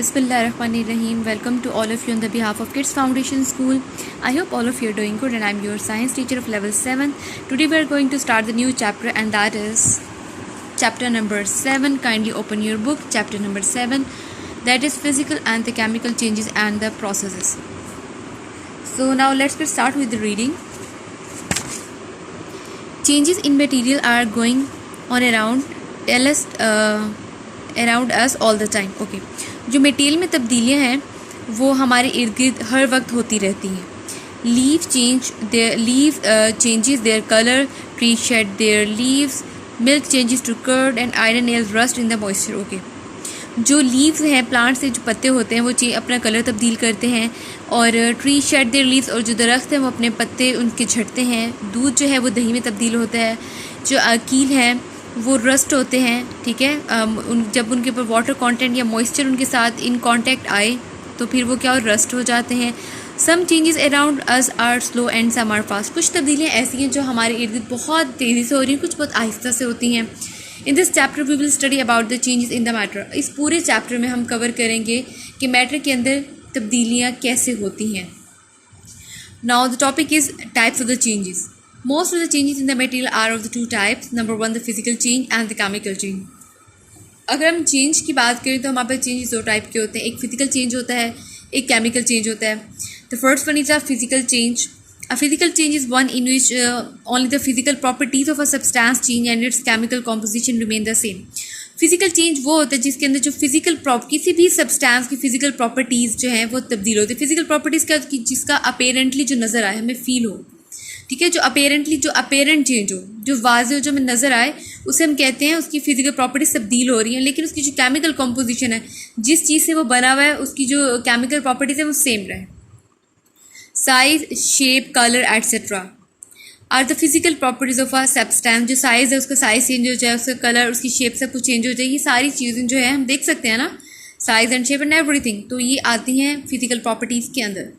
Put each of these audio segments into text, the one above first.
Bismillahirrahmanirrahim. Welcome to all of you on the behalf of Kids Foundation School. I hope all of you are doing good and I'm your science teacher of level 7. Today we are going to start the new chapter and that is chapter number 7. Kindly open your book, chapter number 7. That is physical and the chemical changes and the processes. So now let's get start with the reading. Changes in material are going on around us all the time. Okay. जो material में तब्दीलियाँ हैं वो हमारे इर्द गिर्द हर वक्त होती रहती हैं. Leave changes their colour, tree shed their leaves, milk changes to curd and iron nails rust in the moisture. Okay, जो लीव्स हैं प्लांट से जो पत्ते होते हैं वो अपना कलर तब्दील करते हैं और ट्री शेड देयर लीव्स और जो दरख्त हैं वो अपने पत्ते उनके झड़ते हैं. दूध जो है वो दही में तब्दील होता है. जो कील है वो रस्ट होते हैं. ठीक है, जब उनके ऊपर वाटर कंटेंट या मॉइस्चर उनके साथ इन कांटेक्ट आए तो फिर वो क्या और रस्ट हो जाते हैं. Some changes around us are slow and some are fast. कुछ तब्दीलियाँ ऐसी हैं जो हमारे इर्द गिर्द बहुत तेज़ी से हो रही हैं, कुछ बहुत आहिस्ता से होती हैं. In this chapter we will study about the changes in the matter. इस पूरे चैप्टर में हम कवर करेंगे कि मैटर के अंदर तब्दीलियाँ कैसे होती हैं. Now the topic is types of the changes. Most of the changes in the material are of the two types. Number one, the physical change and the chemical change. अगर हम change की बात करें तो हमारे पास चेंजेस दो type के होते हैं. एक फिजिकल चेंज होता है, एक केमिकल चेंज होता है. The first one is a physical change. A physical change is one in which only the physical properties of a substance change and its chemical composition remain the same. Physical change वो होता है जिसके अंदर जो physical किसी भी substance की physical properties जो हैं वो तब्दील होती है. फिजिकल प्रॉपर्टीज़ का जिसका अपेरेंटली जो नज़र आए, हमें फील हो. ठीक है, जो अपेरेंट चेंज हो, जो वाज़ेह हो, जो हमें नज़र आए, उसे हम कहते हैं उसकी फिजिकल प्रॉपर्टीज तब्दील हो रही हैं, लेकिन उसकी जो केमिकल कंपोजिशन है, जिस चीज़ से वो बना हुआ है, उसकी जो केमिकल प्रॉपर्टीज है वो सेम रहे. Size, shape, colour etcetera are the physical properties of a substance. जो साइज़ है उसका साइज़ चेंज हो जाए, उसका कलर, उसकी शेप सब कुछ चेंज हो जाए, ये सारी चीज़ें जो है हम देख सकते हैं ना, size and shape and everything, तो ये आती हैं फिजिकल प्रॉपर्टीज़ के अंदर.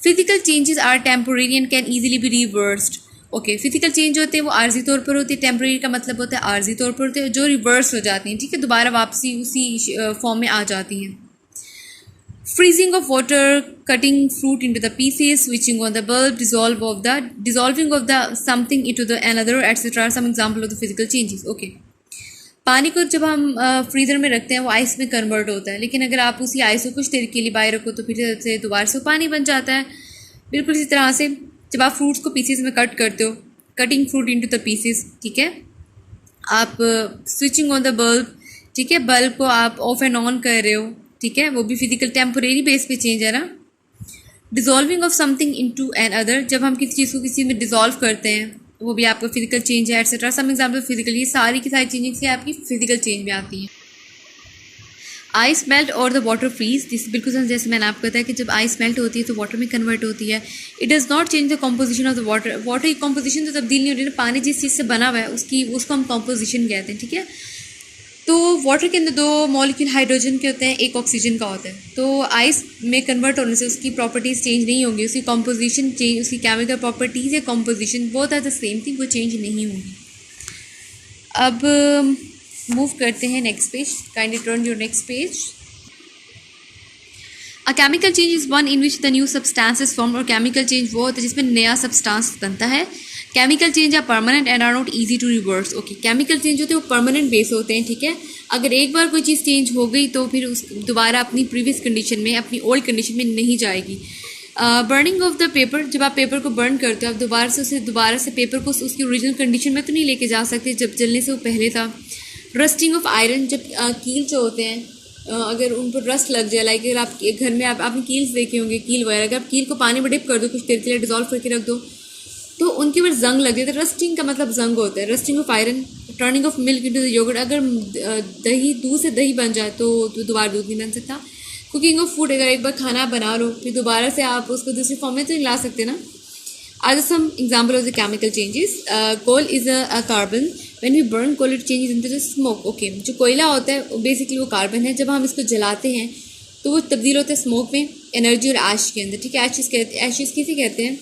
Physical changes are temporary and can easily be reversed. Okay, physical change होते हैं वो आर्जी तौर पर होती है. टेम्पोरेरी का मतलब होता है आर्जी तौर पर होते हैं जो रिवर्स हो जाती हैं. ठीक है, दोबारा वापसी उसी फॉर्म में आ जाती हैं. Freezing of water, cutting fruit into the pieces, switching on the bulb, dissolving of the something into the another etcetera are some example of the physical changes. Okay, पानी को जब हम फ्रीज़र में रखते हैं वो आइस में कन्वर्ट होता है, लेकिन अगर आप उसी आइस को कुछ देर के लिए बाहर रखो तो फिर से दोबारा से पानी बन जाता है. बिल्कुल इसी तरह से जब आप फ्रूट्स को पीसेस में कट करते हो, cutting fruit into the pieces, ठीक है, आप स्विचिंग ऑन द बल्ब, ठीक है, बल्ब को आप ऑफ एंड ऑन कर रहे हो, ठीक है, वो भी फिजिकल टेम्पोरेरी बेस पे चेंज है ना. Dissolving of something into another, जब हम किसी चीज़ को किसी में डिज़ोल्व करते हैं वो भी आपका फिजिकल चेंज है एटसेट्रा. सम एग्जाम्पल फिजिकल, ये सारी की सारी चेंजिंग्स से आपकी फिजिकल चेंज में आती हैं. आइस मेल्ट और द वाटर फ्रीज, जिस बिल्कुल जैसे मैंने आपको बताया कि जब आइस मेल्ट होती है तो वाटर में कन्वर्ट होती है. It does not change the composition of the water. Water की कॉम्पोजिशन तो तब्दील नहीं हो रही है. पानी जिस चीज़ से बना हुआ है उसको हम कॉम्पोजिशन कहते हैं. ठीक है, तो वाटर के अंदर दो मॉलिक्यूल हाइड्रोजन के होते हैं, एक ऑक्सीजन का होता है. तो आइस में कन्वर्ट होने से उसकी प्रॉपर्टीज़ चेंज नहीं होंगी, उसकी कॉम्पोजिशन चेंज, उसकी केमिकल प्रॉपर्टीज़ या composition both are the same thing, वो चेंज नहीं होंगी. अब मूव करते हैं next page. Kindly turn your next page. A chemical change is one in which the new substance is form. और chemical change वो होता है जिसमें नया सब्सटेंस बनता है. Chemical change are permanent and are not easy to reverse. Okay, chemical change होते हैं वो परमानेंट बेस होते हैं. ठीक है, अगर एक बार कोई चीज़ चेंज हो गई तो फिर उस दोबारा अपनी प्रीवियस कंडीशन में, अपनी ओल्ड कंडीशन में नहीं जाएगी. बर्निंग ऑफ द पेपर, जब आप पेपर को बर्न करते हो आप दोबारा से पेपर को उसकी ओरिजिनल कंडीशन में तो नहीं लेके जा सकते जब जलने से वो पहले था. रस्टिंग ऑफ आयरन, जब कील जो होते हैं अगर उन पर रस्ट लग जाए, लाइक अगर आप घर में आपने कील्स देखे होंगे, कील वगैरह, अगर आप कील को पानी में डिप कर दो, कुछ देर के लिए डिजॉल्व करके रख दो तो उनके ऊपर जंग लग जाता है. रस्टिंग का मतलब जंग होता है. Rusting of iron, turning of milk into the yogurt, अगर दूध से दही बन जाए तो दोबारा दूध नहीं बन सकता. कुकिंग ऑफ फूड, अगर एक बार खाना बना लो फिर दोबारा से आप उसको दूसरी फॉर्म में तो नहीं ला सकते ना. Are some example of the chemical changes. Coal is a carbon. When we burn coal it changes into the smoke. Okay, जो कोयला होता है बेसिकली वो कार्बन है. जब हम इसको जलाते हैं तो वो तब्दील होता है स्मोक में, एनर्जी और ऐश के अंदर. ठीक है, एशेस किसे कहते हैं,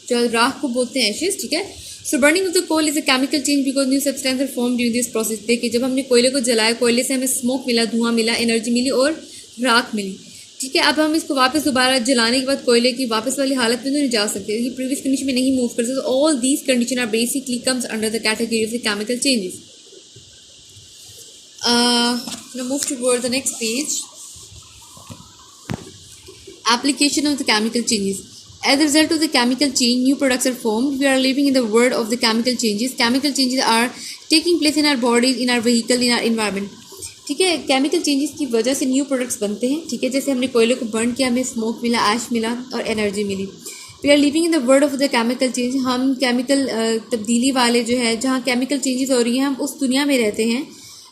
जो राख को बोलते हैं एशेस. ठीक है, so burning of the coal is a chemical change because new substance are form during this process. देखिए, जब हमने कोयले को जलाया, कोयले से हमें स्मोक मिला, धुआं मिला, एनर्जी मिली और राख मिली, ठीक है। अब हम इसको वापस दोबारा जलाने के बाद कोयले की वापस वाली हालत में तो नहीं जा सकते, ये प्रीवियस कंडीशन में नहीं मूव कर सकते। All these condition are basically comes under the category of the chemical changes. Now move toward the next page. Application of the chemical changes. As a result of the chemical change, new products are formed. We are living in the world of the chemical changes. Chemical changes are taking place in our bodies, in our vehicle, in our environment. ठीक है, chemical changes की वजह से new products बनते हैं, ठीक है। जैसे हमने कोयले को बर्न किया, हमें स्मोक मिला, ऐश मिला और एनर्जी मिली। We are living in the world of the chemical change. हम केमिकल तब्दीली वाले जो है, जहाँ केमिकल चेंजेस हो रही हैं, हम उस दुनिया में रहते हैं।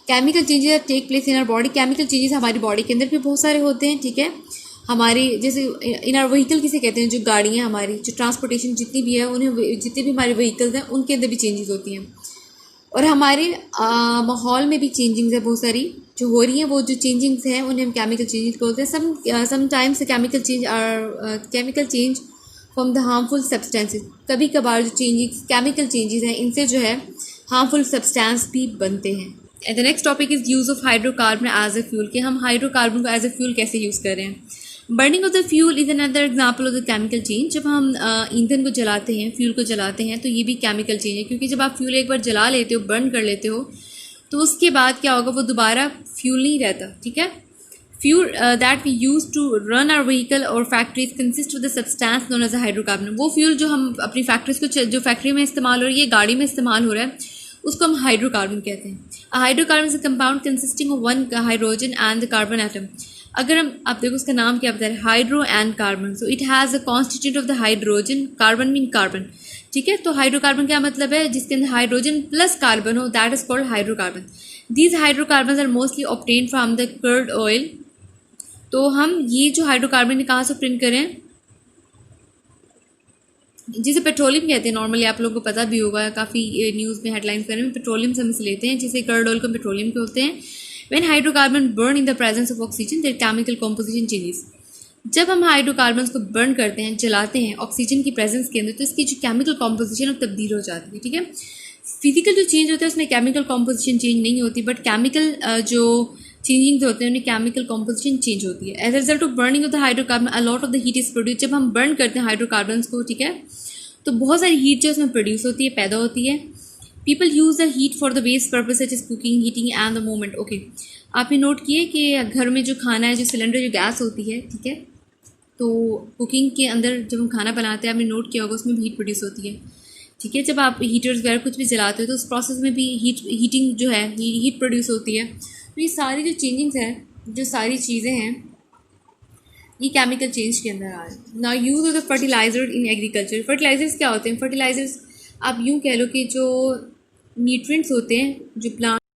Chemical changes take place in our body. Chemical changes हमारी बॉडी के अंदर भी बहुत सारे होते हैं, ठीक है। हमारी जैसे इन आर व्हीकल किसे कहते हैं, जो गाड़ियाँ हमारी जो ट्रांसपोर्टेशन जितनी भी है, उन्हें जितने भी हमारे व्हीकल्स हैं उनके अंदर भी चेंजेस होती हैं। और हमारे माहौल में भी चेंजिंग्स है बहुत सारी जो हो रही हैं। वो जो चेंजिंग्स हैं उन्हें हम केमिकल चेंजेस बोलते हैं। Sometimes chemical change from the harmful substances. कभी कभार जो केमिकल चेंजेस हैं, इनसे जो है हार्मफुल सब्सटेंस भी बनते हैं। And the next topic is use of hydrocarbon as a fuel, कि हम हाइड्रोकार्बन को एज अ फ्यूल कैसे यूज़ कर रहे हैं। Burning of the fuel is another example of the chemical change. जब हम ईंधन को जलाते हैं, फ्यूल को जलाते हैं, तो ये भी केमिकल चेंज है, क्योंकि जब आप फ्यूल एक बार जला लेते हो, बर्न कर लेते हो, तो उसके बाद क्या होगा, वो दोबारा फ्यूल नहीं रहता, ठीक है। Fuel that we use to run our vehicle और factories consist of the substance known as a hydrocarbon. वो फ्यूल जो हम अपनी फैक्ट्रीज को जो फैक्ट्री में इस्तेमाल हो रही है, गाड़ी में इस्तेमाल हो रहा है, उसको हम हाइड्रोकार्बन कहते हैं। Hydrocarbon is a compound consisting of one hydrogen and the carbon atom. अगर हम आप देखो उसका नाम क्या बता रहे हैं, hydro and carbon. So it has a constitute of the hydrogen, carbon mean carbon, ठीक है। तो हाइड्रोकार्बन क्या मतलब है, जिसके अंदर हाइड्रोजन प्लस कार्बन हो, that is called hydrocarbon. These hydrocarbon are mostly obtain from the curd oil. तो हम ये जो हाइड्रोकार्बन कहाँ से प्रिंट करें, जिसे पेट्रोलियम कहते हैं। नॉर्मली आप लोगों को पता भी होगा, काफ़ी न्यूज़ में हेडलाइंस कर रहे हैं, पेट्रोलियम से हम इसे लेते हैं, जिसे कर्ड ऑयल को पेट्रोलियम के होते हैं। When hydrocarbon burn in the presence of oxygen there chemical composition changes. जब हम हाइड्रोकार्बन को बर्न करते हैं, जलाते हैं ऑक्सीजन की प्रेजेंस के अंदर, तो इसकी जो केमिकल कॉम्पोजिशन है तब्दील हो जाती है, ठीक है। फिजिकल जो चेंज होता है उसमें केमिकल कॉम्पोजिशन चेंज नहीं होती, बट केमिकल जो चेंजिंग्स होते हैं उन्हें केमिकल कॉम्पोजिशन चेंज होती है। As a result of burning of the hydrocarbon a lot of the heat is produce. जब हम बर्न करते हैं हाइड्रोकार्बन को, ठीक है, तो बहुत सारी हीट जो उसमें प्रोड्यूस होती है, पैदा होती है। People use the heat for the waste purpose such as cooking, heating and the movement. Okay, आपने नोट किए कि घर में जो खाना है, जो सिलेंडर, जो गैस होती है, ठीक है, तो कुकिंग के अंदर जब हम खाना बनाते हैं, आपने नोट किया होगा उसमें भी हीट प्रोड्यूस होती है, ठीक है। जब आप हीटर्स वगैरह कुछ भी जलाते हो तो उस प्रोसेस में भी हीटिंग जो है, हीट प्रोड्यूस होती है। तो ये सारी जो चेंजिंग्स हैं, जो सारी चीज़ें हैं, ये केमिकल चेंज के अंदर आ रहे हैं। ना use of the fertiliser in agriculture. Fertilisers क्या होते हैं, फर्टिलाइजर्स आप यूँ कह लो कि जो न्यूट्रिएंट्स होते हैं जो प्लांट